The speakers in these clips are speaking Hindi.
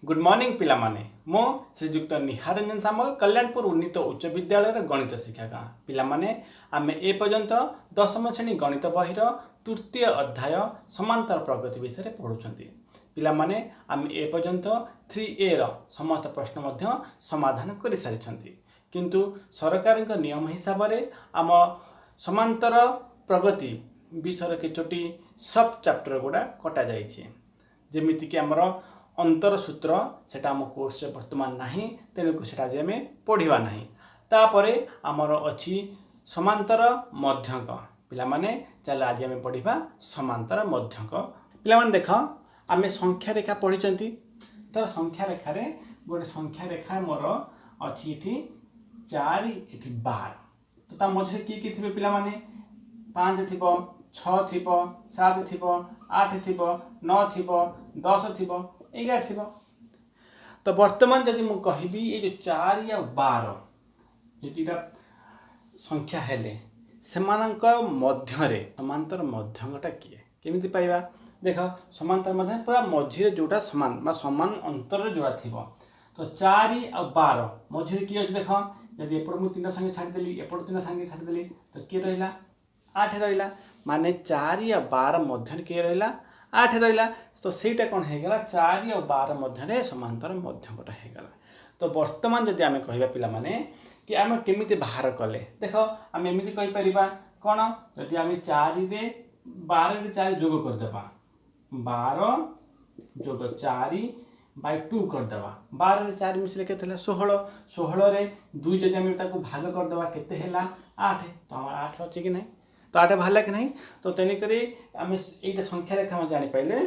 गुड मॉर्निंग पिला माने मो श्रीजुक्त निहार रंजन सामल कल्याणपुर उन्नीत उच्च विद्यालय गणित शिक्षक पिला माने आमे ए पर्यंत दशम श्रेणी गणित बहिर तृतीय अध्याय समांतर प्रगति विषय पढ़ुछंती पिला माने आमे ए पर्यंत 3A रो समस्त प्रश्न मध्य समाधान कर सारिछंती किंतु सरकार नियम हिसाब से आम समांतर प्रगति विषय किछोटी सब चैप्टर गुड़ा कटा जाइए जेमिति कि आमर अंतर सूत्र सेटा आम कोर्स वर्तमान नहीं तेणुक से आम पढ़ा ना तापर आमर अच्छी समांतर मध्यक पिला माने चल आज आम पढ़ा समांतर मध्यक पिला माने देख आम संख्या रेखा पढ़ी तो संख्या रेखार गोटे संख्या रेखा मोर अच्छी ये 4 ये 12 तो ता मझे किए थे पिला माने 5 थी 6 थी 7 थी 8 थी 9 थी 10 थी 11 थी। तो वर्तमान जदि मु कहबी ये जो 4 या 12 ये संख्या हेले सेमानक मध्यरे समांतर मध्यकटा किए केमिति पाइबा देख समांतर मध्य पूरा मझिरे जोटा समान समान अंतर जोड़ा थी तो 4 और 12 मझिरे किए अच्छे देख यदि एपट मुझे 3 संगे छाड़देली एपट 3 संगे छाड़देली तो किए रहा 8 रहा माने 4 या 12 मध्य किए रहा 8 रहा तो सहीटा कौन होगा 4 या 12 मध्य समांतर मध्यकटा होगा। तो वर्तमान जदि आम कह पिला माने कि आम केमिति बाहर कले देख आम एमती कहीपर कौन जदि आम 4 रे 12 रे 4 जोग करदे 12 जोग 4 बाय 2 करदे 12 रे 4 मिसले के 16 16 रे 2 जदि आम ताको भाग करदे केते हैला 8 तो आम 8 अच्छे कि नहीं तो 8 बाहर कि नहीं तो तेणुक आम ये संख्या रेखा जानी पाइले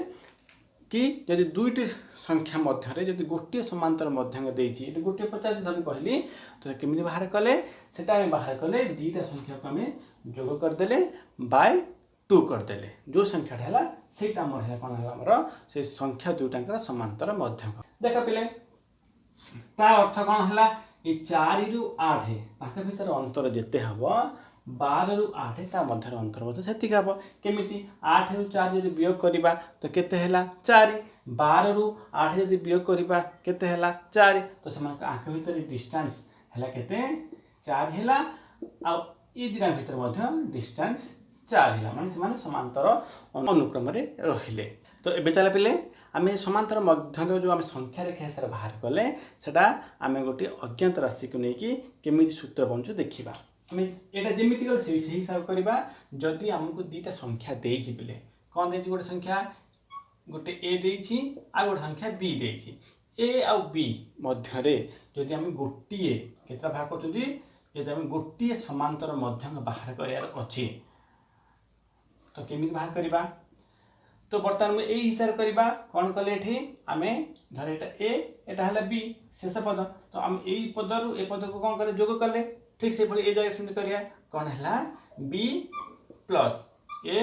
कि जदि दुईटी संख्या मध्य जदि गोटे समांतर मध्यक देती गोटे 50 धन कहली तो केमी बाहर कले से बाहर कले दुईटा संख्या को आम जोग करदे बाय 2 करदे जो संख्या है सेटा मोर है कौन है आमर से संख्या दुईटा समांतर मध्यक देख पिले ता अर्थ कौन है ये 4 रु 8 ताक भीतर अंतर जिते हम 12 रु 8 ता मध्य अंतर से हम केमी 8 रु 4 जब वियोग करवा तो केते है 4 12 रु 8 जब वियोग करवा केते है 4 तो से आंख भीतर डिस्टेंस है केते 4 है आ ये दिना भीतर डिस्टेंस 4 है माने से समांतर अनुक्रम रहिले। तो एबे चला पिले आम समांतर मध्य जो आम संख्या रेखा हिसाब बाहर कले सेटा आम गोटे अज्ञात राशि को लेकिन केमी सूत्र बनुଛୁ देखा आम यहाँ जमी गल से हिसाब करवा जदि आमको दुईटा संख्या देछि पिले कौन देछि गोटे संख्या गोटे ए देछि आ गोटे संख्या बी देछि ए आ बी मध्य जदि आम गोटे केतटा भाग करछुदी जदि आम गोटे समांतर मध्यक बाहर करार अछि तो केमी बाहर करवा तो बर्तमान ये हिसाब करवा कौन कले आम धर एटा है बी शेष पद तो आम यही पदरु ए पद को कौन कले जोग कले ठीक से भाई ए जगह सेमती करिया कौन है बी प्लस ए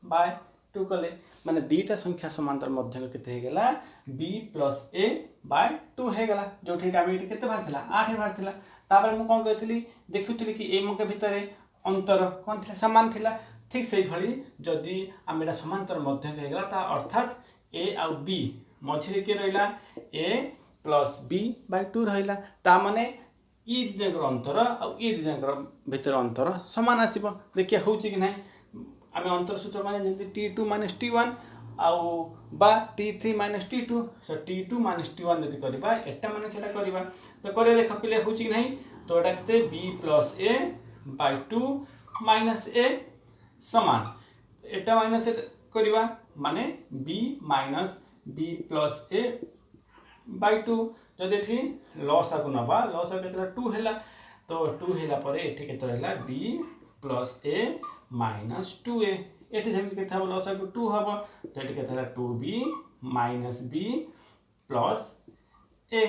बाय 2 कले माने दुईटा संख्या समांतर मध्य केते होगा बी प्लस ए बाय 2 होगा जो आम ये केते बाहर थिला 8 बाहर थिला तापर मु कौन कहती देखुली कि ए मक भितर अंतर कौन थिला समान थिला ठीक से भाई जदि आम एटा समांतर मध्यक होगा ता अर्थात ए आ बी मझे किए रहा ए प्लस बी बाय 2 रहा ता माने ये दिजर अंतर आ ये दिजर भीतर अंतर सामान आसो देखिए हूँ कि ना आम अंतर सूत्र माने T2 माइनस T1 आउ बा T3 माइनस T2 सो T2 माइनस T1 जब करवा एटा माने सेटा करवा तो कर देख पिले हूँ कि नहीं तो एटा के बी प्लस ए बाय 2 माइनस ए समान एटा माइनस करवा माने बी माइनस बी प्लस ए बाय 2 जदि ये लस को नवा लस के 2 है तो 2 है के बी प्लस ए माइनस 2a ये सेमती के लस को 2 हम तो ये के 2b माइनस बी प्लस ए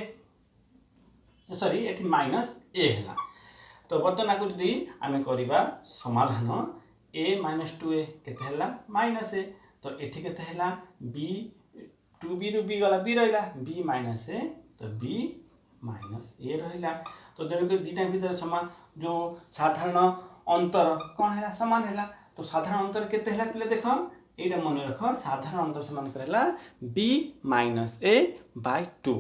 सॉरी ये माइनस ए है तो बर्तमान आपको जदि आम करवा समाधान a माइनस 2a के माइनस ए तो ये के बी 2b रु बी गला बी रहा बी माइनस ए तो बी माइनस ए रहा तो तेणुक दुईटा भीतर समान जो साधारण अंतर कौन है सामान है तो साधारण अंतर केते है पिले देख এইটা মনে রাখ সাধারণ অন্তর সেমানଙ୍କର ହେଲା b মাইনস a বাই 2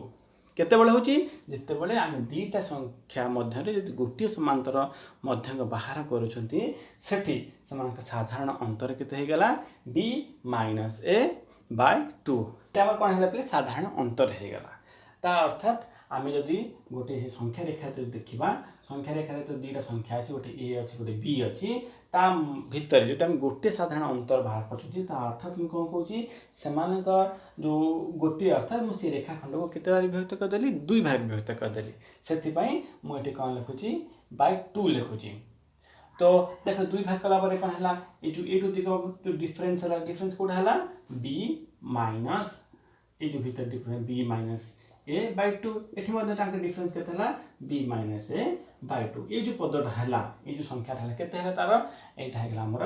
କେତେବେଳେ ହେଉଛି ଯେତେବେଳେ ଆମେ ଦୁଇଟା ସଂଖ୍ୟା ମଧ୍ୟରେ ଯଦି ଗୋଟିଏ ସମାନ୍ତର ମଧ୍ୟଙ୍କ ବାହାର କରୁଛନ୍ତି ସେଠି ସେମାନଙ୍କ ସାଧାରଣ ଅନ୍ତର କେତେ ହେଇଗଲା b ମାଇନସ୍ a ବାଇ 2 এটা ଆମର କ'ଣ ହେଲା ପିଲେ ସାଧାରଣ ଅନ୍ତର ହେଇଗଲା ତା ଅର୍ଥାତ୍ ଆମେ ଯଦି ଗୋଟିଏ ସଂଖ୍ୟା ରେଖା ଯଦି ଦେଖିବା ସଂଖ୍ୟା ରେଖାରେ ତ ଦୁଇଟା ସଂଖ୍ୟା ଅଛି ଗୋଟେ a ଅଛି ଗୋଟେ b ଅଛି ତା ଭିତରେ ଯଦି ଆମେ ଗୋଟିଏ ସାଧାରଣ ଅନ୍ତର ବାହାର କରୁଛନ୍ତି ତା ଅର୍ଥାତ୍ ମୁଁ କ'ଣ କହୁଛି ସେମାନଙ୍କ ଯେଉଁ ଗୋଟିଏ ଅର୍ଥାତ୍ ମୁଁ ସେ ରେଖାଖଣ୍ଡକୁ କେତେ ଭାଗ ବିଭକ୍ତ କରିଦେଲି ଦୁଇ ଭାଗ ବିଭକ୍ତ କରିଦେଲି ସେଥିପାଇଁ ମୁଁ ଏଠି କ'ଣ ଲେଖୁଛି ବାଇ 2 ଲେଖୁଛି ତ ଦେଖ ଦୁଇ ଭାଗ କଲା ପରେ କ'ଣ ହେଲା ଏଇଠୁ ଡିଫରେନ୍ସ ହେଲା ଡିଫରେନ୍ସ କୋଉଟା ହେଲା b ମାଇନସ୍ ଏଇ ଯେଉଁ ଭିତରେ difference b minus a by 2 एठी मध्ये टांके डिफरेंस केते हला b माइनस a बाय 2 ए जो पदटा हला ए जो संख्याटा हला केते हला तार एटा हेला हमर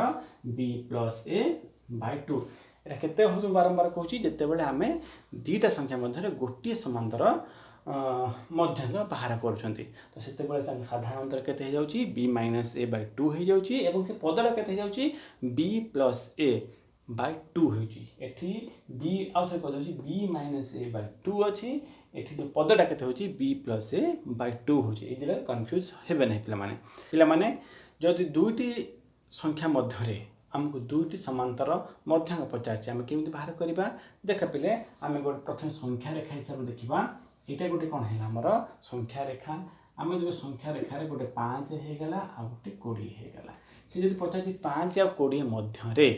b प्लस a बाय 2 एटा केते हो बारंबार कहूची जते बेले हमें दुईटा संख्या मध्ये गोटिए समांतर मध्यंग बाहर करूछंती तो सेते बेले साधारण अंतर केते हे जाउची b माइनस a बाय 2 हे जाउची एवं से पदटा केते हे जाउची b प्लस a बाय 2 होची एठी b आउसे को जाउची b माइनस a बाय 2 अछि एठी जो पदटा केते होची b प्लस a बाय 2 होची ए दिले कंफ्यूज हेबे नै पिला माने जदि दुईटी संख्या मध्यरे हमको दुईटी समांतर मध्यंग पचारछि हम केमिति बाहर करिबा देख पिले हम गोटे प्रथम संख्या रेखा हिसाब देखिबा एटा गोटे कोन हैला हमर संख्या रेखा हम जो संख्या रेखा रे गोटे 5 हे गेला आ गोटे 20 हे गेला से जदि पचारछि 5 आ 20 मध्यरे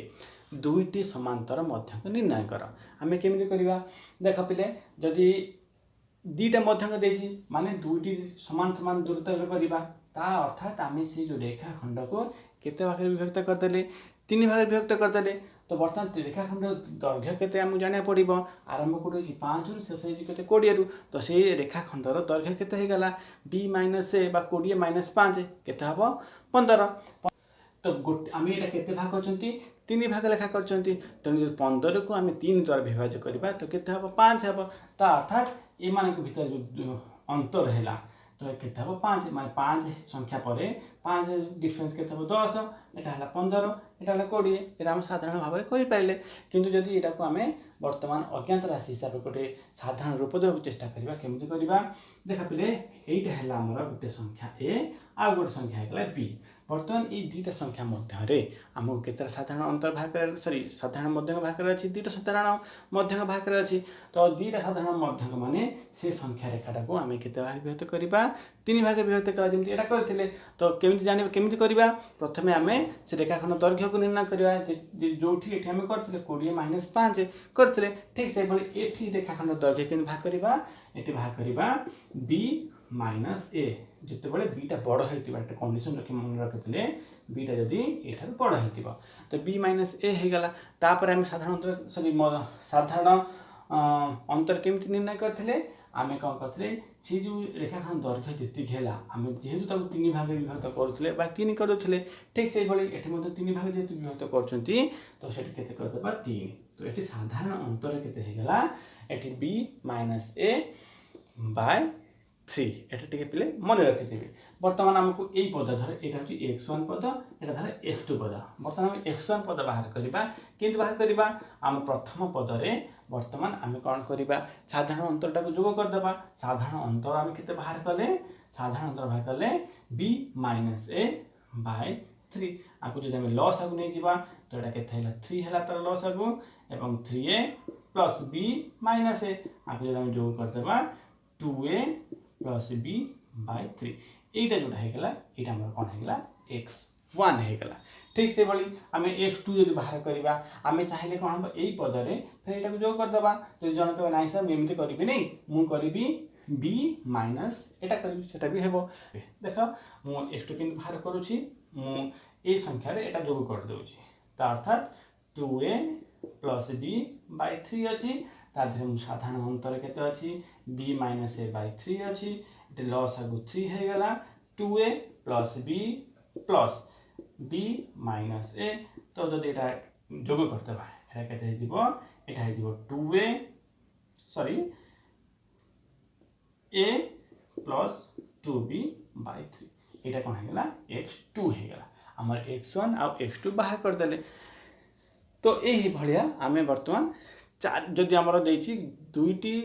दुईटी समांतर मध्यंग निर्णय कर आम केमिति करिबा देख पिले जदि दुईटा मध्यंग देछि माने दुईटी समान समान दूरता करिबा ता अर्थात आम से जो रेखा खंड को केते भाग विभक्त करदेले तीन भाग विभक्त करदेले तो बर्तमान रेखा खंड दैर्घ्य केते हम जानिया पड़िबो आरंभ कोड 5 रु शेष होई केते 20 रु तो से रेखा खंडर दैर्घ्य केते हे गला b माइनस a बा 20 माइनस 5 केते हबो 15 तो आम ये केते भाग करचंती तीन भाग लेखा करचंती तेणु 15 को आम 3 द्वारा विभाज्य करबा तो केते हबो 5 हबो ता अर्थात ए माने के भीतर जो अंतर हैला तो केते हबो 5 माने 5 संख्या परे 5 डिफरेंस केते हबो 10 एटा हला 15 एटा हला 20 एटा हम साधारण भाव में करि पाइले किंतु जदि एटा को आम वर्तमान अज्ञात राशि हिसाब गोटे साधारण रूप देବାକୁ चेष्टा करबा केमिति करबा देखा पिले एटा हला हमर गोटे संख्या a आ गोटे संख्या हैला b बर्तमान ये दुईटा संख्या मध्य आमको केतरा साधारण अंतर भाग सॉरी साधारण मध्यक भाग अच्छी दुईटा साधारण मध्यक भाग अच्छी तो दुईटा साधारण मध्यक माने से संख्या रेखाटा को आम केते भाग विभक्त करबा तीन भाग विभक्त करा जेमति एटा करथिले तो केमिति जानिबा केमिति करबा प्रथमे आम से रेखाखंड दैर्घ्य को निर्णय करबा जोठी एठी हम करथिले 20 माइनस 5 करथिले ठीक से बळे एठी रेखाखंड दैर्घ्य केन भाग करबा एठी भाग करबा b माइनस a जिते बड़े बीटा बड़ होइतिबा एटा कंडीशन रखि मन रखितले बीटा जदी एठार बड़ होइतिबा तो b माइनस a हे गला तापर हम साधारण अंतर सॉरी साधारण अंतर केमिति निर्णय करथिले आमे कोन करथिले से जो रेखाखंड दैर्घ्य जति घेला आमे जेहेतु ताको तीन भाग विभक्त करथिले बा तीन करथिले ठीक से बळे एठी मध्ये तीन भाग जेतु विभक्त करचंती तो सेठी केते करदेबा 3 तो एठी साधारण अंतर केते हे गला एठी b माइनस a बाय 3 एटा टिके पिले मन रखिथिबे वर्तमान हमको एई पद धरे एटा होची x1 पद एटा धरे x2 पद वर्तमान हम x1 पद बाहर करबा किंतु बाहर करबा हम प्रथम पद रे वर्तमान हम कोन करबा साधारण अंतरटा को जोग कर देबा साधारण अंतर हम केते बाहर कले साधारण अंतर बाहर कले b a बाय 3 आकु जदि हम लॉस आकु नै जिबा तो एटा केते हैला 3 हैला तर लॉस आकु एवं 3a plus b minus a आकु जदि हम जोग कर देबा 2a प्लस b बाय 3 एटा जोटा हे गला एटा हमर कोन हे गला x1 हे गला ठीक से बली आमे x2 यदि बाहर करबा आमे चाहिले कोन हम एई पद रे फिर एटा को जोग कर दबा तो जण के नाइ सर एमिति करबी नै मु करबी b माइनस एटा करबी सेटा भी हेबो देखो मु x2 किन बाहर करूची मु ए संख्या रे एटा जोग कर दउची ता अर्थात 2a प्लस b बाय 3 अछि ता धरे मु साधारण अंतर केते अछि b माइनस a बाय 3 अछि एटे लॉस आगु 3 हे गला 2a plus b minus a तो जदि एटा जोग करतबा एटा केते दिबो एटा हे दिबो 2a sorry a plus 2b bye 3 एटा कोन हे गला x2 हे गला हमर x1 आ x2 बाहर कर देले तो यही भाया आम बर्तमान जदि आमर देती दुईटी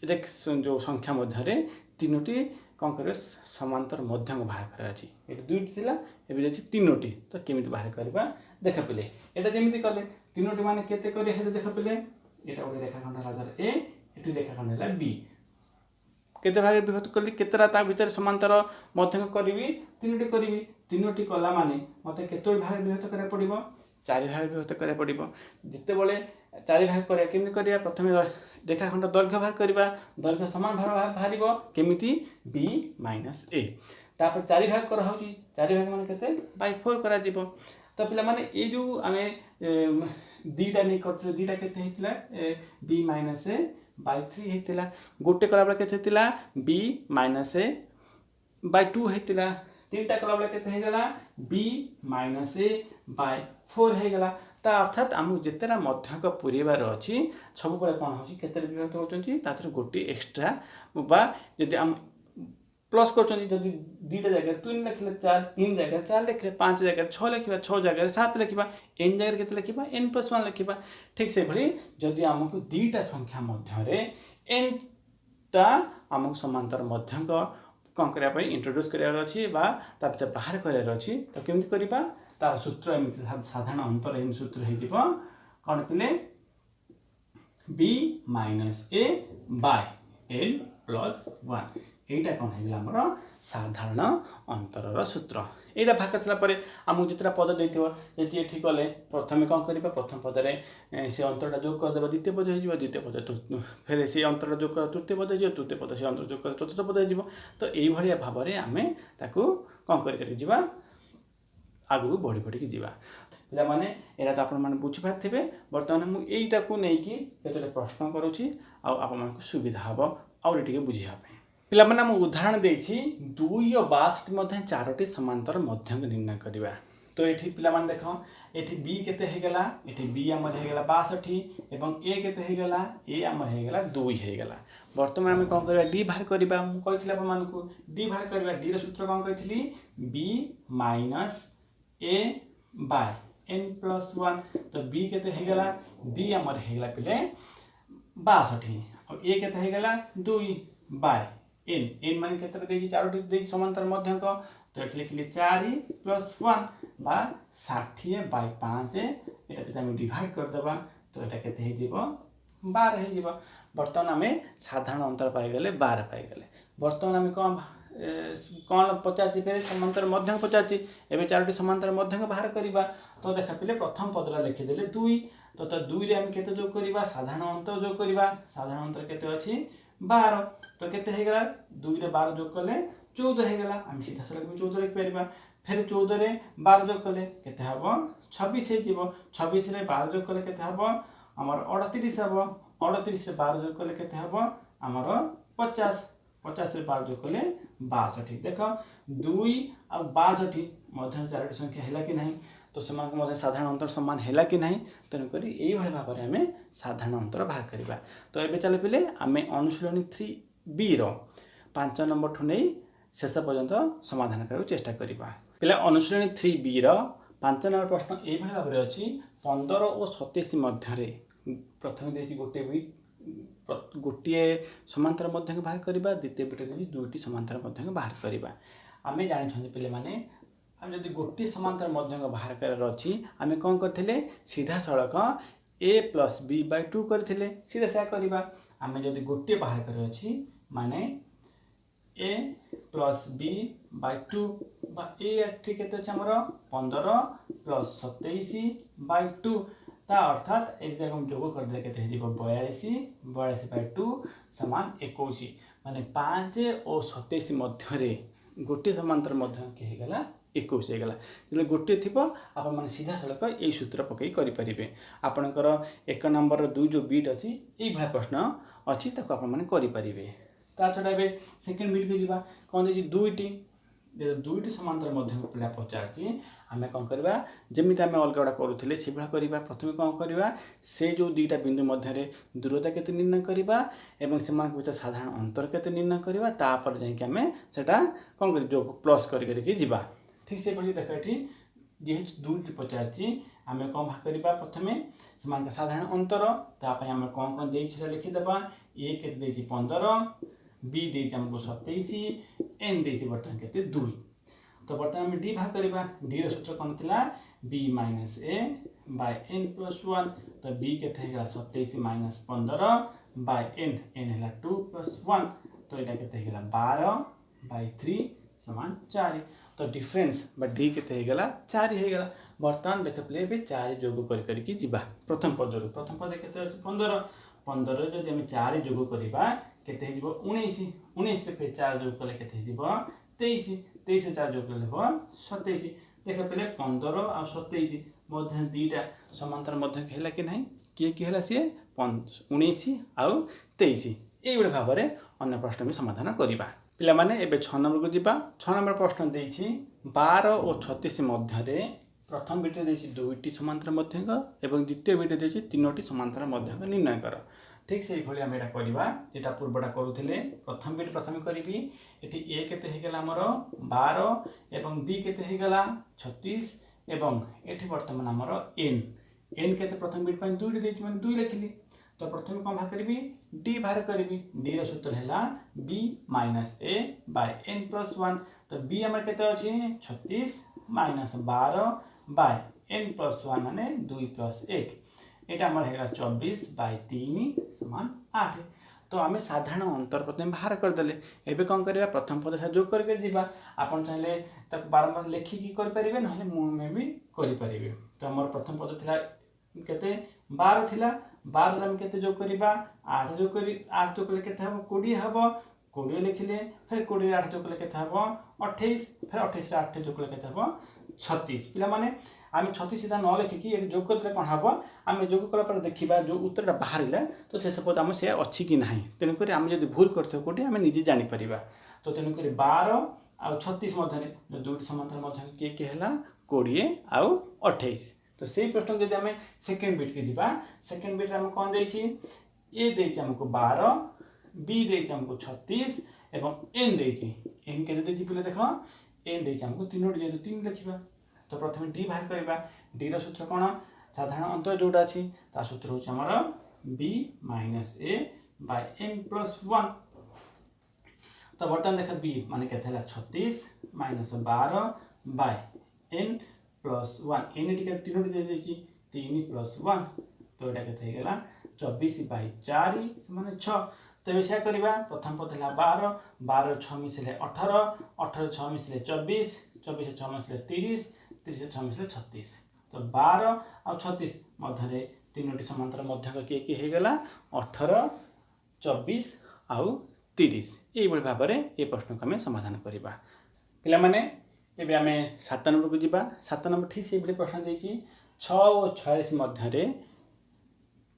जो संख्या मध्य तीनोटी कौन कर समांतर मध्य को बाहर करार ये दुईटी थी एवं तीनोटी तो केमी बाहर करवा देख पे यहाँ जमी कले तीनोटी मान के देख पे यहाँ गोटे रेखाखंड है ए ये रेखाखंड है बी केते भाग विभक्त कली केतेटा ता भीतर समांतर मध्य करी तीनोटी कला माने मते केते भाग विभक्त करा पड़िबो 4 भाग विभक्त करा पड़िबो जिते बेले 4 भाग करिया केमि करिया प्रथम रेखाखंड दैर्घ्य भाग करिबा दैर्घ्य समान भाग बाहरिबो केमिति b - a तापर 4 भाग करा होची 4 भाग माने केते बाय 4 करा जिवो तो पिला माने ए जो आमे दीटा नै करथले दीटा केते हेतिला b - a by 3 हेतिला गोटे कला बेले केते हेतिला b - a by 2 हेतिला तीनटा कला बेले केते हेगला b - a by 4 हेगला ता अर्थात आम जितेटा मध्यक पुरेबार अच्छी सब बेले कौन हो विभक्त होती तार गोटे एक्सट्रा बा जदि आम प्लस कर दुईटा जगह 3 लिखले 4 3 जगह 4 लिखले 5 जगह 6 लिखा 6 जगह 7 लिखा n जगह के लिखा n+1 लिखा ठीक से भाई जदि आमको दुईटा संख्या मध्य n ता आमको समांतर मध्यक कौन करने इंट्रोड्यूस करार अच्छी बाहर करार अच्छी तो केमती करवा तार सूत्र एमती साधारण अंतर एम सूत्र हो कौन पे b - a by n+1 यहीटा कौन है साधारण अंतर सूत्र यहाँ भाग कर आमको जितना पद देती ये कले प्रथम कौन कर प्रथम पदे से अंतरटा जोग करदे द्वितीय पद हो द्वितीय पद फिर से अंतरटा जोग कर तृतीय पद हो तृतीय पद से अंतर जोग कर चतुर्थ पद हो तो यही भाव में आम कौन कर आगू बढ़ी बढ़ी जा पिला माने एरा तो आपण बुझीपारे बर्तमान मुझा को लेकिन केतोटे प्रश्न करुँची आपको सुविधा हम आउरी टिके बुझापी पिला माने मु उदाहरण देछि 2 और 62 मध्य 4टी समांतर मध्य निर्णय करवा तो ये पिला माने देख ये बी केते हेगला ये बी आमर हेगला 62 एवं ए केते हेगला ए आमर हेगला 2 हेगला वर्तमान आम कौन करवा डी बाहर करवा मु कहितले आपन मानकु डी बाहर करवा डी रो सूत्र कौन कहितली b - a by n+1 तो b केते हेगला b आमर हेगला पिले 62 और a केते हेगला 2 बाय n n मान केते देछि 4टी देछि समांतर मध्यक तो ये लिखली 4+1 बा 60 by 5 एटा जदि हम डिवाइड कर देबा तो एटा केते हे जीवो 12 हे जीवो वर्तमान आमे साधारण अंतर पाई गेले 12 पाई गेले वर्तमान आमे कौन पचासी पे समांतर मध्य पचासी एवं 4टी समांतर मध्य बाहर करवा तो देखा पे प्रथम पदरा लिखिदेले 2 तो 2 रे हम केते जोग करवा साधारण अंतर जोग करवा साधारण अंतर केते अछि 12 तो केते हे गला 2 रे 12 जोग कले 14 हे गला हम सीधा सड़क में 14 लिख परबा फिर 14 रे 12 जोग कले केते हबो 26 हे जीवो 26 रे 12 जोग कले केते हबो हमर 38 हबो 38 रे 12 जोग कले केते हबो हमर 50 50 रे 12 जोग कले 62 देख 2 और 62 मध्य 4टी संख्या है कि नहीं तो से साधारण अंतर सामान है कि नहीं तेणुक यही भाव में आम साधारण अंतर बाहर करवा तो ये चल पे आम अनुशीलनी 3B रो 5 नंबर ठू नहीं शेष पर्यंत समाधान करने चेष्टा करवा पे अनुशीलनी 3B रो 5 नंबर प्रश्न यही भाव में अच्छी 15 और 27 मध्य प्रथम देखिए गोटे समांतर मध्य बाहर करवा द्वितीय पीठ देखिए 2टी समांतर मध्य बाहर करवा आम जानी पे मैंने आम जब गोटे समांतर मध्य बाहर करार अच्छी आम कौन करते सीधा सड़क a + b/2 करते सीधा से करवा आम जब गोटे बाहर करार अच्छी माने a + b/2 ए ठीक है आमर 15 + 27/2 ता अर्थात एक जगह हम जोग करदे केते हेजिबो 42/2 समान 21 माने 5 और 27 मध्य गोटे समांतर मध्य के हेगला 21 हेगला जब गोटे थी आप सीधा सड़क यही सूत्र पकई करें आपणकर 1 नंबर 2 जो बीट अच्छी यही भाई प्रश्न अच्छी करें ता छड़ा ए सेकेंड बीट को जावा कौन देखिए 2टी समांतर मध्य पिला पचार आम कौन करवा जमी आम अलग गुड़ा करूँ से भाया करवा प्रथम कौन करवा से जो 2टा बिंदु मध्य दूरता केते निर्णय करवा एवं से भीतर साधारण अंतर केते निर्णय करवा तापर जाकि आम सेटा कौन कर जो प्लस करके जीवा ठीक से पड़ी देख ये जेहेतु दुईटी पचार आम कौन भाग करवा प्रथम से साधारण अंतर ताप आम कौन कौन दे लिखिदेवा ए के 15 बी दे आमको 27 एन दे बर्तमान के 2 तो बर्तमान आम डी भाग करवा डी सूत्र कौन थी B minus A by n plus 1 तो बी के 27 माइनस 15 बाय एन एन है 2 प्लस 1 तो यहाँ के 12 बाय 3 समान 4 तो डिफरेन्स डी के 4 होगा बर्तमान देख पे भी 4 जोग करके जीवा प्रथम पद के 15 15 जब आम 4 जोग करवा के 19 19 फिर 4 जोग कले के 23 23 4 जोग कले 27 देख पे 15 आ 27 मध्य दुईटा समांतर मध्य है कि ना किए है सी 19 आउ 23 ये भाव में अन्य प्रश्न भी समाधान करवा पिला माने एबे 6 नंबर को जीवा 6 नंबर प्रश्न देछि 12 और 36 मध्य प्रथम बिटे देछि दुईटी समांतर मध्यक एवं द्वितीय बिटे देछि तीनोटी समांतर मध्यक निर्णय कर ठीक से भाई आम यहाँ करवा जेटा पूर्वटा करूले प्रथम बिट प्रथम करी एटी ए के आमर 12 एवं बी के 36 एवं एटी बर्तमान आमर एन एन के प्रथम बिट पर दुईटी देछि माने 2 लिखिली तो प्रथम कौन भाग करी डी बाहर करी डी रूत्र है B minus A by n plus 1 तो बी आम के 36 माइनस 12 बाय एन प्लस 1 माने 2 प्लस 1 यहाँ आम है 24 बाय 3 समान 8 तो आम साधारण अंतर प्रथम बाहर करदे एवं कौन करवा प्रथम पद से जोग करके जीवा आपन चाहिए तक बारंबार लिखिकी करें ना मुझे भी करें तो आम प्रथम पद थी के 12 थिला 12 आम के जोग करवा 8 जोग कर 8 जोग कले के 20 हम 20 लिखिले फिर 20 8 जोग कले के 28 फिर 28 8 जोग कले के 36 पिला माने आम 36 सीधा न लिखिकी ये जोग करते कौन हम आम जोग कला देखा जो उत्तरटा बाहर तो से पद आम से अच्छी कि ना तेणुक आम जब भूल कर कौटे आम निजे जापर तो तेणुक 12 आउ 36 मध्य जो दुईटी समांतर मध्य किए है 20 आउ 28 तो से प्रश्न जब आम सेकेंड बिट के जीवा सेकेंड बिट आम कौन देछि ए देछि हमको 12 बी देछि हमको 36 एवं एन देछि एन के देछि पहले देख एन देछि हमको तीनोटी जेहेतु 3 लिखा तो प्रथम डी बाहर करवा डी सूत्र कौन साधारण अंतर जोटा अच्छी ता सूत्र हूँ आमर B minus A by n plus 1 तो बर्तमान देख बी मान के 36 minus 12 by n plus 1 n टी तीनोटी दे देछि 3 प्लस 1 तो यहाँ के 24 बाय 4 माने 6 तो ये करवा प्रथम पद है 12 12 6 मिसले 18 18 6 मिसले 24 24 6 मिसले 30 30 6 मिसले 36 तो 12 और 36 मध्य तीनोटी समांतर मध्यक किए होगा 18 24 आउ 30 ये भाव में ये प्रश्न को आम समाधान करवा पिला माने एबे आम 7 नंबर को जीवा 7 नंबर ठीक से प्रश्न देछि 6 और 46 मध्य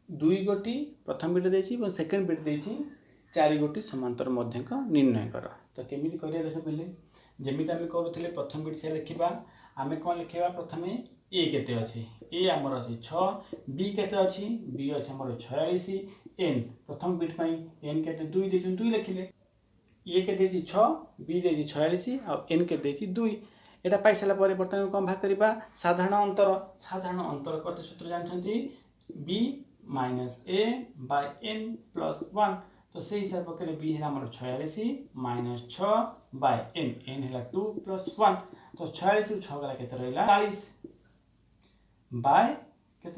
2 गोटी प्रथम बिट देछि और सेकेंड बिट देछि 4 गोटी समांतर मध्यक निर्णय कर तो केमी करिया देख पहले जमी आम करूँ प्रथम बिट से लिखा आम कौन लिखा प्रथम ए केते अच्छी ए आमर अच्छी 6 बी केते अच्छी बी अच्छे आमर 46 एन प्रथम बिट एन के 2 दे 2 लिखिले ए के 6 बी दे 46 और एन के 2 यहाँ पाई सारापर बर्तमान कौन भाग करवा साधारण अंतर करते सूत्र जानते B minus A by n plus 1 तो से हिसाब से बी है आम 46 माइनस 6 बाय एन एन है 2 प्लस 1 तो 46 6 गला के रहा 40 बाय के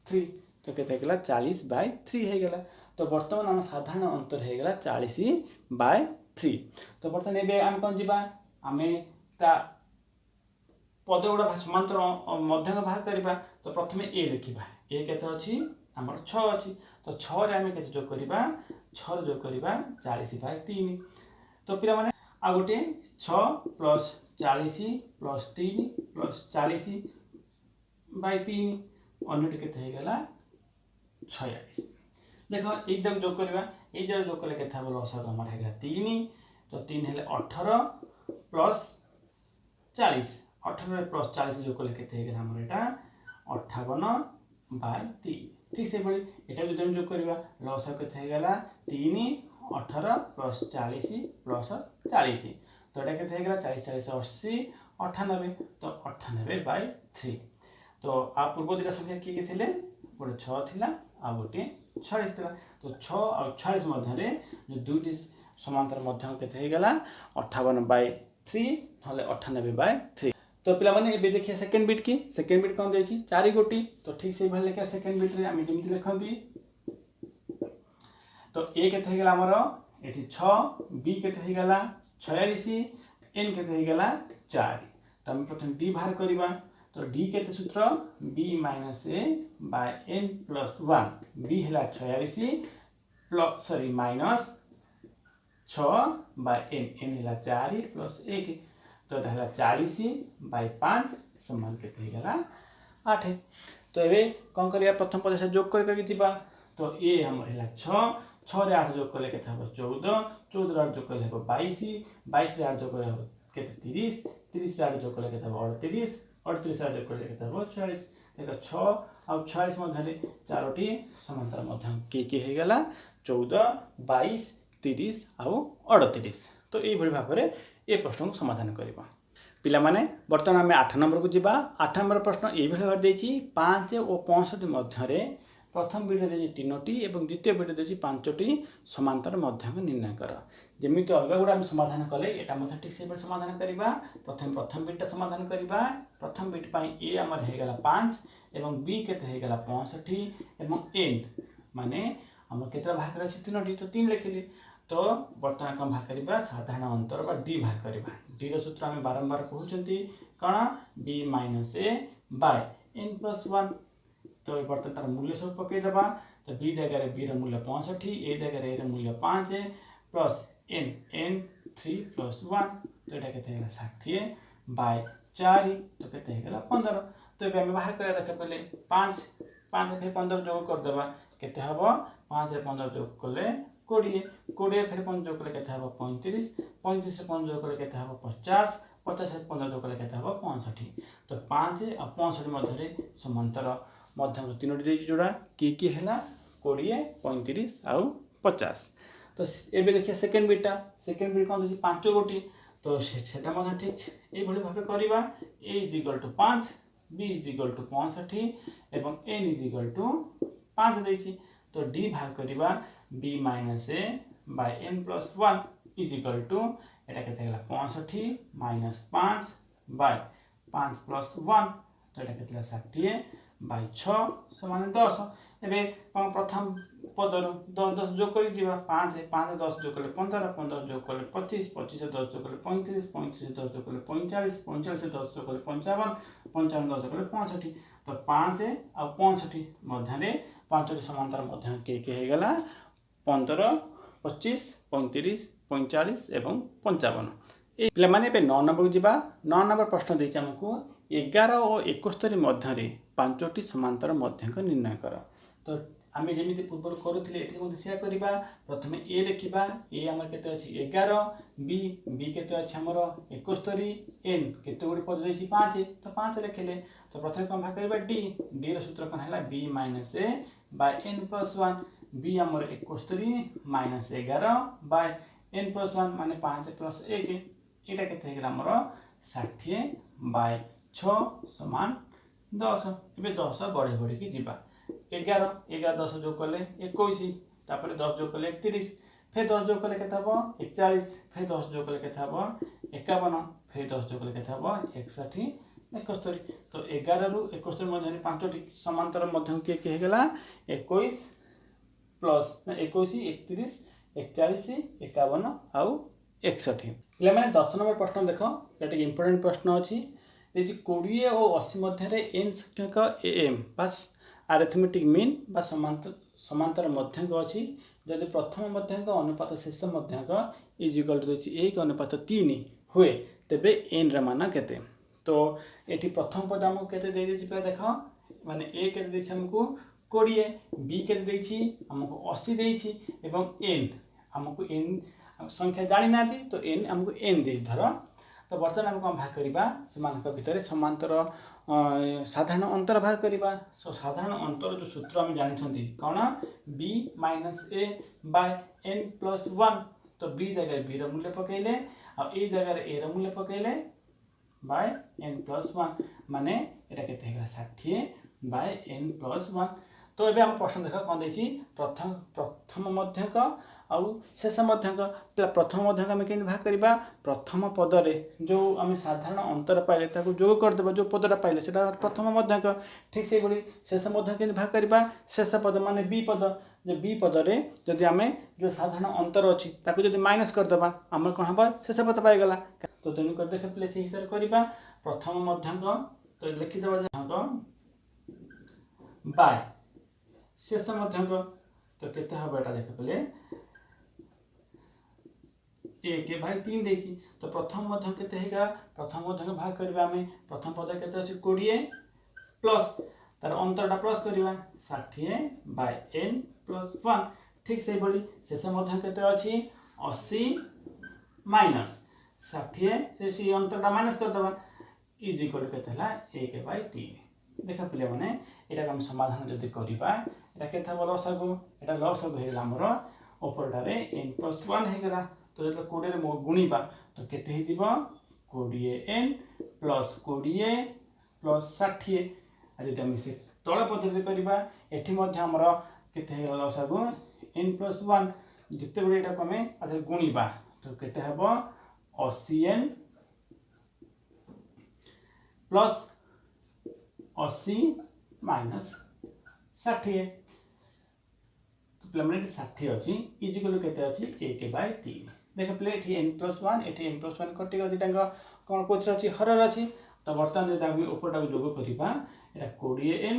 3 तो के 40 बाय 3 हो गला तो बर्तमान आम साधारण अंतर हो गला 40 बाय 3 तो बर्तमान ये आम कौन जीवा आम पद गुड़ा समांतर मध्यक बाहर करवा तो प्रथम ए लिखा ए के अच्छी आमर 6 अच्छी तो 6 रे आम के जोग करवा 6 जोग करवा 40 बाय 3 तो पिला माने आ गोटे 6 प्लस 40 प्लस 3 प्लस 40 बाय 3 अन्यटी के होगा 46 देख एक जोग करवा ये जोग कले के लसागु आमर है 3 तो 3 है 18 प्लस 40 18 प्लस 40 जो कले के आमर यहाँ 58 बाय 3 ठीक से भाई यहाँ जो जोग करवा लसागु के होगा 3 18 प्लस 40 प्लस 40 तो यहाँ के 40 40 80 98 तो 98 बाय 3। तो आ पूर्व दुटा संख्या किए थे गोटे 6 थिला आ गोटे 46 थिला। तो 6 और 46 मध्य जो दुईटी समांतर मध्य केते हे गला 58/3 नले 98/3। तो पिला माने एबे देखिए सेकंड बिट की सेकंड बिट कौन देछि 4 गोटी। तो ठीक से भले लेखा सेकंड बिट रे आमी जेमिति लिखंती तो ए केते हे गला हमरो एठी 6 बी केते हे गला 46 एन केते हे गला 4। तो हम प्रथम डी बाहर करबा। तो डी केते सूत्र b - a / n + 1 b हला 46 plus sorry minus 6/n n हला 4 + 1। तो हला 40/5 समान केते गला 8। तो एबे कोन करिया प्रथम पद से जोग कर जिबा। तो ए हमर हला 6 रे 8 जोग करले केते हबो 14 14 रे 8 जोग करले हबो 22 22 रे 8 जोग करले हबो केते 30 30 रे 8 जोग करले केते हबो 38 38 रे 8 जोग करले केते हबो 40। देखो 6 और 46 मध्य चारोटी समांतर मध्य के हे गला 14 22 30 और 38। तो ये भली भाव में ये प्रश्न को समाधान करबा। पिला माने वर्तमान आम 8 नंबर को जिबा। 8 नंबर प्रश्न ये भली भाव देछि 5 और 65 मध्य प्रथम बिट देछि 3टी और द्वितीय बिट देछि 5टी समांतर मध्य निर्णय कर। जमिति अलग गुड़ा समाधान कले एटा मध्य ठीक से समाधान करबा। प्रथम बिट समाधान करबा। प्रथम बिट पई ए हमर हे गला 5 एवं बी केते हे गला 65 एवं एन माने हमर केतरा भाग रछि 3टी। तो 3 लिखिली। तो वर्तमान कम भाग करबा साधारण अंतर बा डी भाग करबा। डी रो सूत्र हम बारंबार कहउचंती कणा b - a / n + 1। तो वर्तमान तार मूल्य सब पके दबा। तो b जगह रे b रो मूल्य 65 a जगह रे a रो मूल्य 5 प्लस n 3 + 1। तो एटा केते हेला 60/4 तो केते हेला 15। तो एबे हम बाहर करे देखे पहले 5 फिर 15 जोग कर देबा केते हबो 5 रे 15 जोग करले 20 20 फिर 5 जोग करले केते हबो 35 35 से 5 जोग करले केते हबो 50 50 से 15 जोग करले केते हबो 65। तो 5 और 65 मध्य रे समांतर मध्य तीनोटी देछि जोड़ा की हैला 20 35 और 50। तो एबे देखिए सेकंड बिट कोन देछि 5 गोटी। तो सेटा मध्य ठीक ए भली भाबे करबा। a = 5 b = 65 एवं n = 5 देछि। तो d भाग करबा b - a / n + 1 = एटा केते हला 65 - 5 / 5 + 1। तो एटा केते 60/6 समान 10। एबे प्रथम पदर 10 जोग कर दिबा 5 10 जोग करले 15 15 जोग करले 25 25 से 10 जोग करले 35 35 से 10 जोग करले 45 45 से 10 जोग करले 55 55 10 जोग करले 65। तो 5 और 65 मध्य 5टी समांतर मध्य के हे गला 15 25 35 45 एवं 55। ए पिला माने पे 9 नंबर को जिबा। 9 नंबर प्रश्न देछि हमको 11 और 71 मध्य 5टी समांतर मध्य को निर्णय कर। तो आम जमी पूर्व करूँ ये सेया करवा। प्रथम ए लिखा ए आम के 11 बी बी के आमर 71 एन केते गुड़ी पद देछि 5 तो 5 लिखिले। तो प्रथम कौन भाग करवा डी डी सूत्र कौन है b - a / n + 1 b आमर 71 - 11 / n + 1 माने 5 + 1 एटा केते आमर 60/6 समान 10। ए 10 बढ़े बढ़े की जीवा 11 11 10 जोग कले 21 तापर 10 जोग कले 31 फिर 10 जोग कले केते हबो 41 फिर 10 जोग कले केते हबो 51 फिर 10 जोग कले केते हबो 61 71। तो 11 रु 71 मध्य 5टी समांतर मध्य के हे गेला 21 प्लस 21 31 41 51 आउ 61। ले माने 10 नंबर प्रश्न देखो एटा इंपोर्टेंट प्रश्न अछि। 20 और 80 मध्य एन संख्यक एम बस अरिथमेटिक मीन बा समांतर मध्यक अच्छी जदि प्रथम मध्यक अनुपात शेष मध्यक इज इक्वल टू 1 अनुपात 3 हुए तेबे एन रे मान केते। तो एठी प्रथम पद हमको केते दे देछि पे देखो माने ए केते देछि हमको 20 बी केते देछि हमको 80 देछि एवं एन हमको एन संख्या जानि नाती तो एन हमको एन दे धर। तो वर्तमान हम भाग करबा समानक भितर समांतर साधारण अंतर भाग करबा। सो साधारण अंतर जो सूत्र हम जानि छथि कोन b - a / n + 1। तो b जगह b रो मूल्य पकेले और a जगह a रो मूल्य पकेले बाय n प्लस 1 माने एटा केते हेगा 60 बाय n प्लस 1। तो एबे हम प्रश्न देख कोन देछि प्रथम मध्यक आउ शेष मध्यक। प्रथम मध्यक आम के भाग करवा प्रथम पदरे जो आम साधारण अंतर पाइले ताको जोग कर देबा जो पदटा पाइले सेटा प्रथम मध्यक। ठीक से बड़ी शेष मध्यक के भाग करवा शेष पद माने बी पद जो बी पदरे जदि आम जो साधारण अंतर अछि ताको जदि माइनस कर देबा हमर कोन हबा शेष पद पाइ गला। तो तेनु कर देख प्ले से हिसाब करबा प्रथम मध्यक तो लिखि देबा मध्यक बाय शेष मध्यक। तो केते हबा एटा देख प्ले 1/3 देछि। तो प्रथम मध्यक केते हेगा प्रथम मध्यक भाग करबा हमें प्रथम पद केते अछि 20 प्लस तार अंतरटा प्लस करबा 60 बाय n प्लस 1। ठीक से बड़ी शेष मध्यक केते अछि 80 माइनस 60 से अंतरटा माइनस कर देबा इज इक्वल केते हला 1/3। देखा पिले माने एटा हम समाधान जदि करबा एटा केते हबो लसगु एटा लसगु हेला हमर ऊपरटारे n प्लस 1 हे गेला। तो जब 20 रे गुणीबा तो केते हे दिबो 20n प्लस 20 प्लस 60 आ जेटा मिसे तळ पद्धति करबा एठी मध्ये हमर केते हे गेला लसगु n प्लस 1 जिते बडे एटा कमे आ गुणीबा तो केते हबो 80n प्लस 80 माइनस 60। तो प्लेमेंट 60 अछि इज इक्वल केते अछि 1/3। देख प्लेट n प्लस 1 एठी n प्लस 1 कटि गति टांग कोन कोथरा अछि हरर अछि। तो वर्तमान जे ताकि ऊपरटा जोग करिबा एटा 20n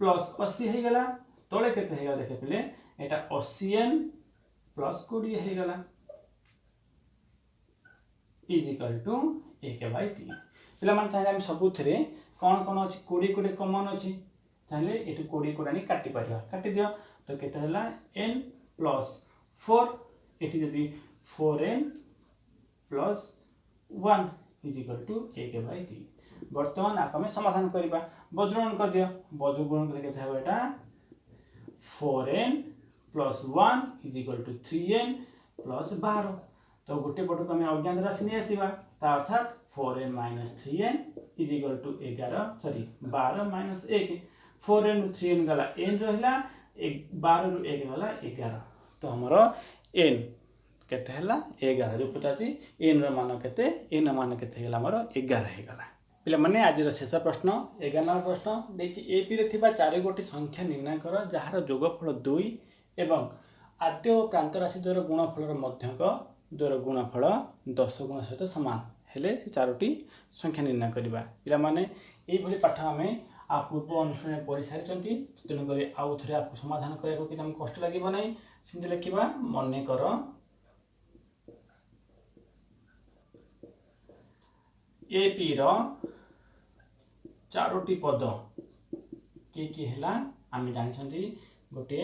प्लस 80 हे गेला तळे केते हे गेला देख प्ले एटा 80n प्लस 20 हे गेला इज इक्वल टू 1/3। पिला मान चाहे हम सबुथरे कोन कोन अछि 20 कॉमन अछि चाहे एठी 20 आनी काटि परिबा काटि दियो। तो केते हला n प्लस 4 एठी जदि 4n plus 1 is equal to 1/3। वर्तमान आप हमें समाधान करबा बज्रगुण कर दियो बज्रगुण के केते हबा एटा 4n plus 1 is equal to 3n plus 12। तो गोटे पटक हमें अज्ञात राशि नहीं आसीबा ता अर्थात 4n minus 3n is equal to 12 minus 1 4n 3n गला n रहला 12 रु 1 गला 11। तो हमरो n केते हला 11 जो पटाची n र मान केते n मान केते हला हमरो 11 हे गला। पिला माने आज रो शेष प्रश्न 11 नंबर प्रश्न देछि एपी रे थिबा 4 गोटी संख्या निर्णय कर जहार जोगफल 2 एवं आद्य और प्रांत राशि द्वारा गुणफल मध्यक द्वारा गुणफल 10 गुण सहित समान हेले से 4टी संख्या निर्णय करबा। पिला माने एई भली पाठ हमें आ पूर्व अनुसरण परि सारिचंती तेनु करे आउ थरे आपको समाधान करैको कि हम कष्ट लागिबो नै सिंधे लिखिबा मने कर एपी रो 4टी पद के हेला आमे जानिछंती गोटे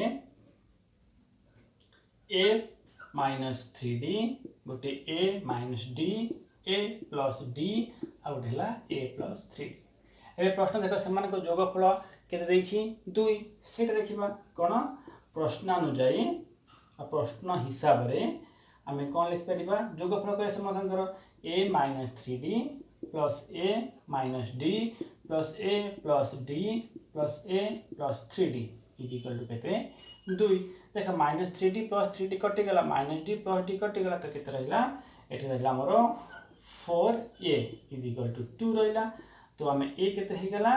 a माइनस 3d गोटे a minus d a plus d आ गोटे हेला a प्लस 3d। एबे प्रश्न देखो समान को जोगफल केते दैछि 2 सेटा देखिबा कोन प्रश्नानुसारी आ प्रश्न हिसाब रे आमे कोन लिख परिबा जोगफल करे समाधान करो a minus 3d plus a minus d plus a plus d plus a plus 3d is equal to केते 2। देखा माइनस 3d प्लस 3d कटि गला माइनस d प्लस d कटि गला तो केते रहला एठी रहला हमरो 4a इज इक्वल टू 2 रहला। तो हमें a केते हे गला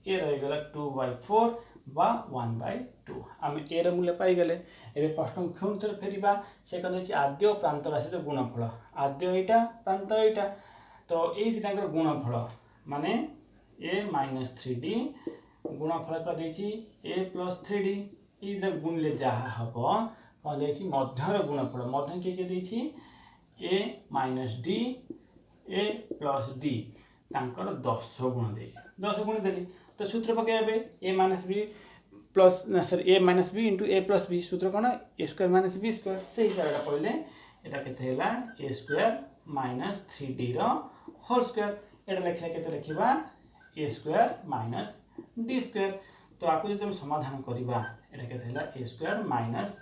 a रहि गला 2/4 बा 1/2 हमें a र मूल्य पाई गले। एबे प्रश्न पुन थर फेरिबा से कहै छै आद्य और प्रांत राशि रो गुणफल आद्य एटा प्रांत एटा तो ए दिटाकर गुणफल माने a माइनस 3d गुणफल क दैछि a प्लस 3d ई गुणले जहा हबो क दैछि मध्य रो गुणफल मध्य के दैछि a minus d a plus d तांकर 10 गुण देछि 10 गुण देली तो सूत्र पकेबे a minus b plus sorry a minus b into a plus b सूत्र कोन a square minus b square से हिसाब रा पहिले एटा केते हैला a स्क्वायर माइनस 3d रो होल स्क्वायर एटा लिखले केते लिखिबा a square minus d square. तो आपको जब समाधान करिबा एटा केते हैला a square minus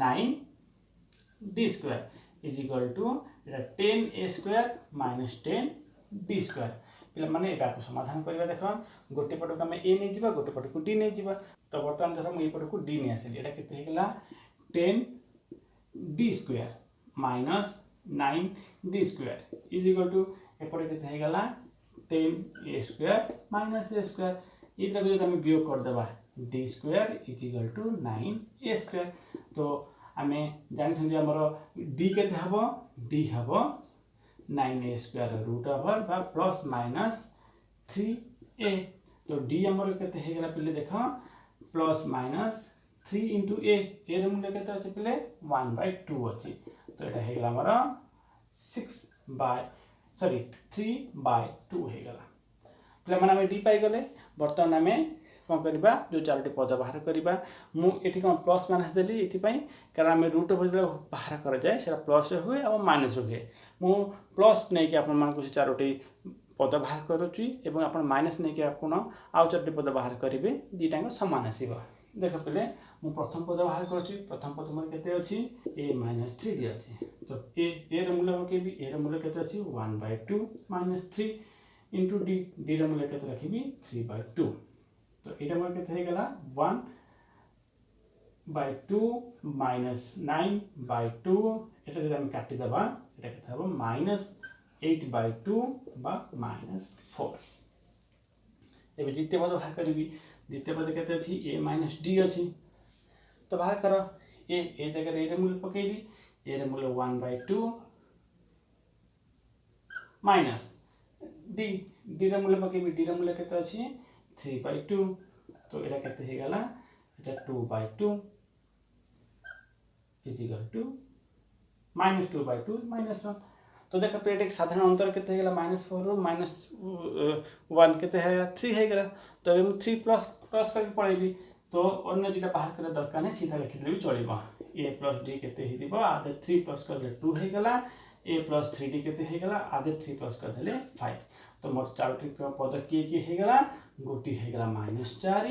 9d square is equal to एटा 10a square minus 10 D square पिला माने एटा को समाधान करबा देखो गोटे पट को हम ए नै जिबा गोटे पट को डी नै जिबा तो बर्तमान धर हम ए पट को डी नै आसिली एटा केते हे गेला 10 D square minus 9 D square is equal to एपटे केते हे गेला 10 A square minus A square इधर को जब हम वियोग कर देबा D square is equal to 9 A square तो आमे जानि छन जे हमर डी केते हबो डी हबो 9a स्क्वायर रूट ओवर बा प्लस माइनस 3a तो डी हमर केते हे गेला पहिले देखो प्लस माइनस 3 into a ए रे मूल्य केते अछि पहिले 1/2 अछि तो एटा हे गेला हमर 3/2 हे गेला पहिले माने हम डी पाई गेले वर्तमान हमें कौन करबा जो चारोटी पद बाहर करबा मु एठी कोन प्लस माइनस देली एथि पई कारण हम रूट ओवर जे बाहर कर जाय सेटा प्लस हुए और माइनस हुए मु प्लस नै कि आपन मान को चारोटी पद बाहर करूची एवं आपन माइनस नै कि आपन आउ चारोटी पद बाहर करिवे दीटांग समान आसीबा देखो पहिले मु प्रथम पद बाहर करूची प्रथम पद मन केते अछि a - 3 दि अछि तो a रे मूल्य के भी a रे मूल्य केते अछि 1/2 - 3 into d d रे मूल्य केते रखिबी 3/2 तो एटा मोर केते हे गेला 1/2 minus 9/2 एटा जे हम काटि देबा एटा केते हबो -8/2 बा -4 एबे द्वितीय पद बाहर करबी द्वितीय पद केते अछि a - d अछि तो बाहर करो a जगह a रे मूल्य पकेली a रे मूल्य 1/2 माइनस d d रे मूल्य पकेबी d रे मूल्य केते अछि 3/2 तो एटा केते हे गेला एटा 2/2 इज इक्वल टू -2/2 -1 तो देखो पे एक साधारण अंतर केते हे गेला -4 रो -1 केते हे गेला 3 हे गेला तो हम 3 प्लस करके पळेबी तो अन्य जेटा बाहर करे दरकार नै सीधा लिखि देबी चलिबो a + d केते हे दिबो आधे 3 प्लस करले 2 हे गेला a + 3d केते हे गेला आधे 3 प्लस कर देले 5 तो मोर चारोटी पद के हे गेला गोटी हे गेला -4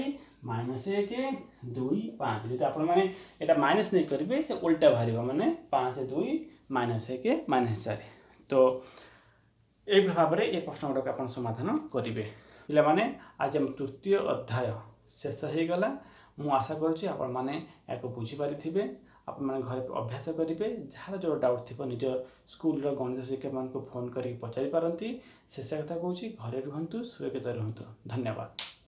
-1 2 5 जति आपण माने एटा माइनस नै करबे से उल्टा भारिबा माने 5 2 -1 -4 तो ए भाव रे ए प्रश्न गुडा आपण समाधान करिवे पिला माने आज हम तृतीय अध्याय शेष हे गला मु आशा करूची आपण माने एको बुझी पारिथिबे आपण माने घर अभ्यास करिवे जहार जो डाउट थिबो निज स्कूल रो गणित शिक्षक मान को फोन करी पचारि पारंती शेष कथा कहूची घरे रहंतु सुरक्षित रहंतु धन्यवाद।